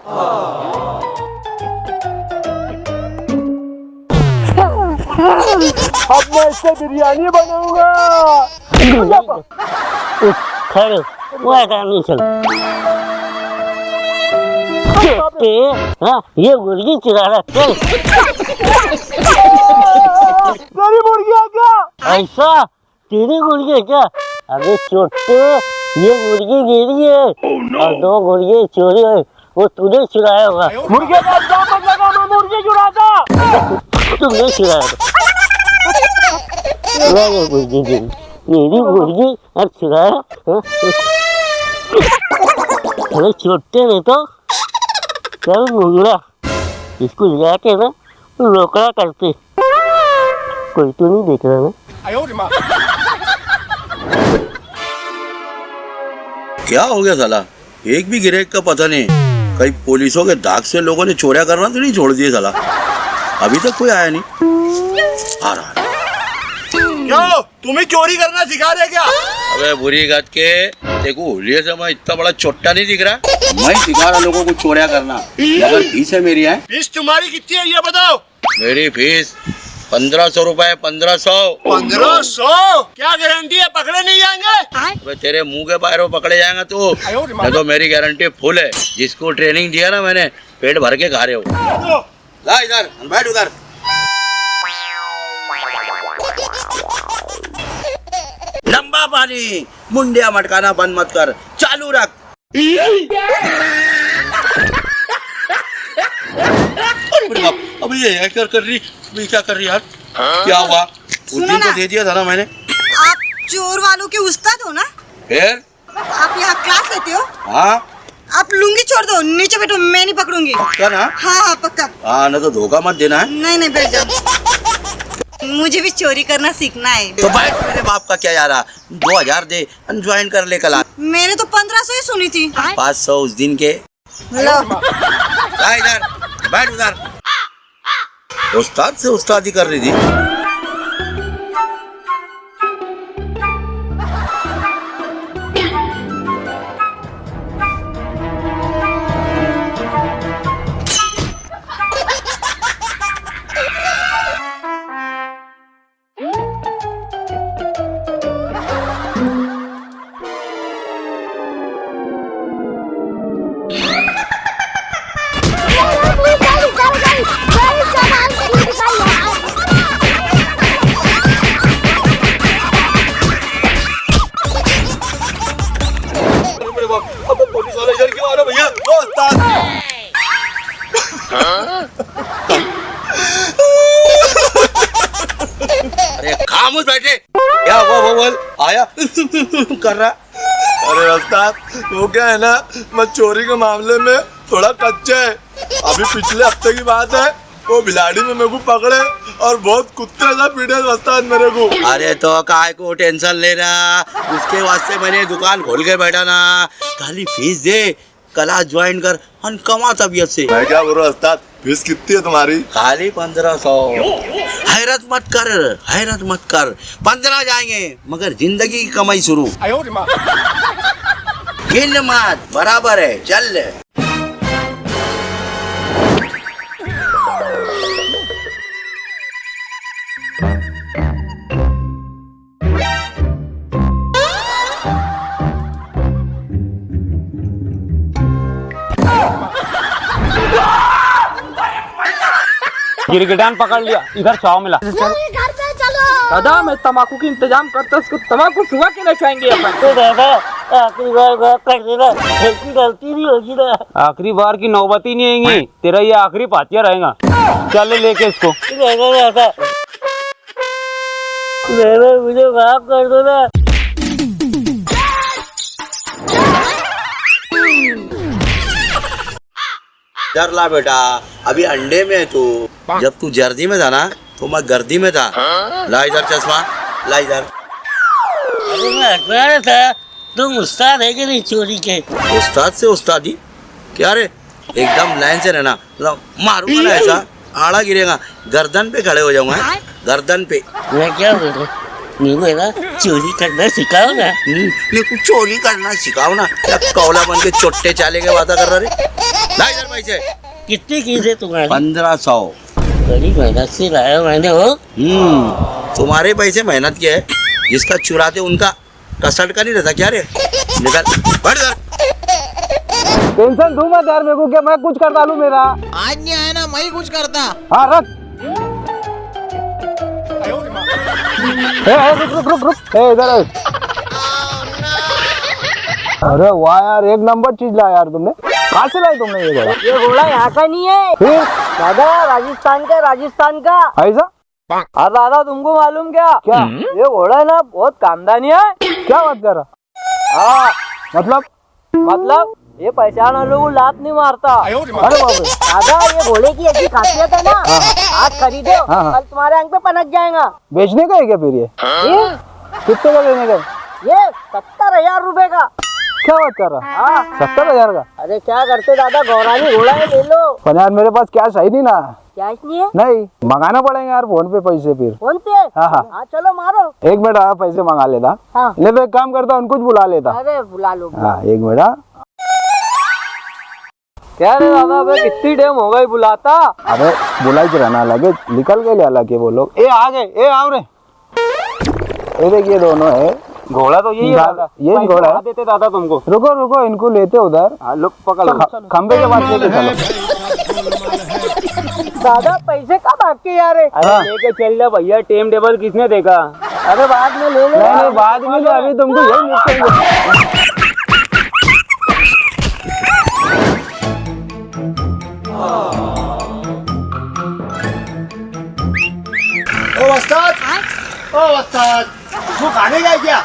अब मैं इससे बिरयानी बनाऊंगा। खड़े वो नहीं चल। हाँ ये मुर्गी चुरा रहा चल। तेरी मुर्गी है क्या? ऐसा तेरी मुर्गी है क्या? अबे छोटे ये मुर्गी मेरी है और 2 मुर्गी चोरी है वो तूने चुराया होगा। मुर्गे का इल्जाम मत लगा, मैं मुर्गी चुराता। तुमने चुराया मुर्गी मेरी मुर्गी और चुराया। अरे छोटे ने तो चल मुंगरा इसको ले जाके ना रोकड़ा करते कोई तो नहीं देख रहा ना। क्या हो गया साला? एक भी गिराक का पता नहीं। कहीं पुलिसों के दाग से लोगों ने चोरियां करना तो नहीं छोड़ दिए साला? अभी तक कोई आया नहीं। आ रहा। क्यों तुम्हें चोरी करना सिखा रहे क्या? अबे बुरी गत के देखो होलिये से मैं इतना बड़ा छोटा नहीं दिख रहा। मैं सिखा रहा लोगों को चोरियां करना। मगर फीस है मेरी है। फीस तुम्हारी कितनी है ये बताओ? मेरी फीस 1500 रुपए। 1500। 1500? क्या गारंटी है पकड़े नहीं जाएंगे? अबे तेरे मुंह के बाहर पकड़े जाएगा तू। नहीं तो मेरी गारंटी फुल है। जिसको ट्रेनिंग दिया ना मैंने पेट भर के खा रहे हो। ला इधर बैठ उधर। लंबा पानी मुंडिया मटकाना बंद मत कर, चालू रख। अभी ये कर रही क्या कर रही यार? क्या हुआ? उस दिन तो दे दिया था ना मैंने। आप चोर वालों के उस्ताद हो ना? फिर आप यहाँ क्लास लेते हो? हाँ आप लुंगी छोड़ दो, नीचे बैठो, मैं नहीं पकड़ूंगी। पक्का ना? हाँ पक्का। हाँ ना तो धोखा मत देना है। नहीं बैठ जाओ। मुझे भी चोरी करना सीखना है। तो बैठ, मेरे बाप का क्या यार, 2000 दे ज्वाइन कर ले कल। मैंने तो 1500 ही सुनी थी। 500 उस दिन के। लो इधर बैठ उधर। उस्ताद से उस्तादी कर रही थी। पुलिस वाले इधर क्यों आ रहे भैया? अरे खामोश बैठे। क्या हुआ वो बोल? आया कर रहा। अरे उस्ताद वो क्या है ना, मैं चोरी के मामले में थोड़ा कच्चा है। अभी पिछले हफ्ते की बात है, वो बिलाड़ी में मेरे को पकड़े और बहुत कुत्ते सा पीटे उस्ताद मेरे को। अरे तो काय को टेंशन ले रहा? उसके वास्ते मैंने दुकान खोल के बैठा ना। खाली फीस दे, क्लास ज्वाइन कर और कमा तबीयत से। मैं क्या बोल रहा उस्ताद, फीस कितनी है तुम्हारी? खाली 1500। हैरत मत कर, हैरत मत कर। 15 जाएंगे मगर जिंदगी की कमाई शुरू। गिन मत, बराबर है, चल। गिरगिटान पकड़ लिया, इधर चाव मिला। दादा मैं तम्बाकू की इंतजाम करता हूँ, उसको तम्बाकू सुबह के लिए खाएंगे अपन। तो दादा आखिरी बार बात कर देना, ऐसी गलती नहीं होगी ना। आखिरी बार की नौबत ही नहीं आएगी, तेरा ये आखिरी पातिया रहेगा। चल लेके इसको। दादा मुझे माफ कर दो ना। डर ला बेटा, अभी अंडे में है तू। जब तू जर्दी में था ना तो मैं गर्दी में था। ला इधर चश्मा, ला इधर। अरे मैं हटवा रहा था, तुम उस्ताद है कि नहीं चोरी के? उस्ताद से उस्तादी क्या रे? एकदम लाइन से रहना, मारूंगा ना ऐसा आड़ा गिरेगा, गर्दन पे खड़े हो जाऊंगा। गर्दन पे। मैं क्या बोल रहा? मेरे को है ना चोरी करना सिखाओ ना। मेरे को चोरी करना सिखाओ ना। क्या कौला बन के चोट्टे चाले के वादा कर रहा रे। ला इधर पैसे। कितनी चीज है तुम्हारी? 1500। बड़ी मेहनत से लाया मैंने हो। तुम्हारे पैसे मेहनत के है, जिसका चुराते उनका कसट का नहीं रहता क्या रे। निकल बढ़ इधर। टेंशन तू मत यार, मेरे को क्या, मैं कुछ कर डालू मेरा। आज नहीं आया ना, मैं ही कुछ करता। हाँ रख। रुक इधर है। अरे वाह यार, एक नंबर चीज लाया यार तुमने। कहाँ से लाई तुमने ये घोड़ा? ये घोड़ा यहाँ का नहीं है फिर दादा, राजस्थान का। ऐसा? और दादा तुमको मालूम क्या? क्या? ये घोड़ा है ना बहुत कामदानी है। क्या बात कर रहा? हाँ मतलब ये पहचान वालों को लात नहीं मारता। अरे बाप रे। दादा ये घोड़े की ऐसी खासियत है ना, आज खरीदो हाँ। कल तुम्हारे अंग पे पनक जाएगा। बेचने का है क्या फिर ये? कितने का लेने का? ये 70,000 रुपए का। क्या बात कर रहा? हाँ 70,000 का? अरे क्या करते दादा, गौरानी घोड़ा है, ले लो। पर यार मेरे पास कैश है नहीं ना। कैश नहीं है? नहीं, मंगाना पड़ेगा यार फोन पे पैसे फिर। फोन पे? हाँ। हाँ चलो मारो। एक मिनट आया, पैसे मंगा लेता। हाँ। ले तो एक काम करता, उनको बुला लेता। अरे बुला लो। हाँ एक मिनट। क्या रे दादा, अबे कितनी टाइम हो गई बुलाता। अबे बुलाई के रहना लगे, निकल गए ले अलग के वो लोग। ए आ गए, ए आओ रे। ये देखिए दोनों है। घोड़ा तो यही है दादा। ये घोड़ा है। देते दादा तुमको। रुको इनको लेते उधर। हाँ लोग पकड़ लो। खंबे के पास लेके चलो। दादा पैसे कब आपके यार? अरे लेके चल जा भैया, टेम टेबल किसने देखा? अरे बाद में ले ले। नहीं बाद में ले, अभी तुमको यही निपटेंगे। तू खाने गया क्या?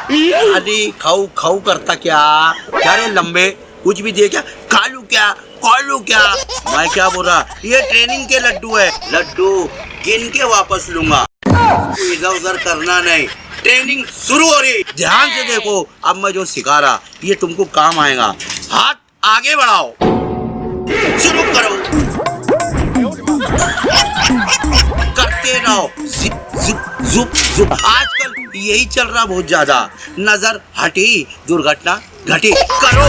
अरे खाऊ करता क्या रे लंबे, कुछ भी दे क्या, खा लू क्या, मैं क्या बोल रहा, ये ट्रेनिंग के लड्डू है, लड्डू गिन के वापस लूंगा। इधर उधर करना नहीं, ट्रेनिंग शुरू हो रही, ध्यान से देखो। अब मैं जो सिखा रहा ये तुमको काम आएगा। हाथ आगे बढ़ाओ, शुरू करो, करते रहो, जुप जुप। आजकल यही चल रहा बहुत ज्यादा, नजर हटी दुर्घटना घटी, करो।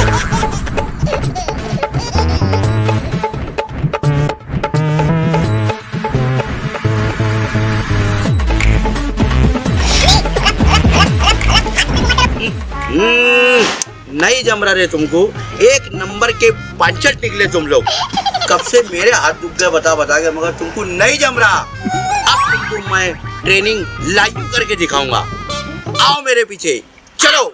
नहीं जम रहा रे तुमको, एक नंबर के पंचर निकले तुम लोग। कब से मेरे हाथ दुख गए बता के, मगर तुमको नहीं जम रहा। अब तुमको मैं ट्रेनिंग लाइव करके दिखाऊंगा। आओ मेरे पीछे चलो।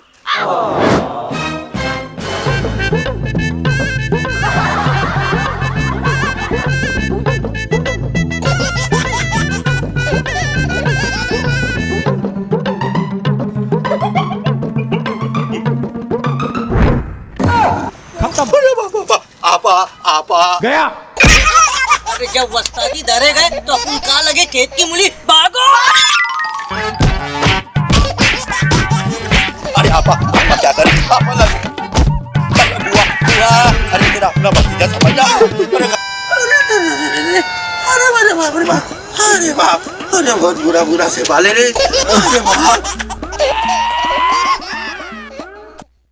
आपा गया। अरे जब वस्तादी डरे गए तो अपन कहाँ लगे खेत की मूली, भागो। अरे आपा क्या करे, आपा लगे, अरे तेरा अपना भतीजा समझ जा। अरे बाप, अरे बहुत बुरा से पाले रे। अरे बाप।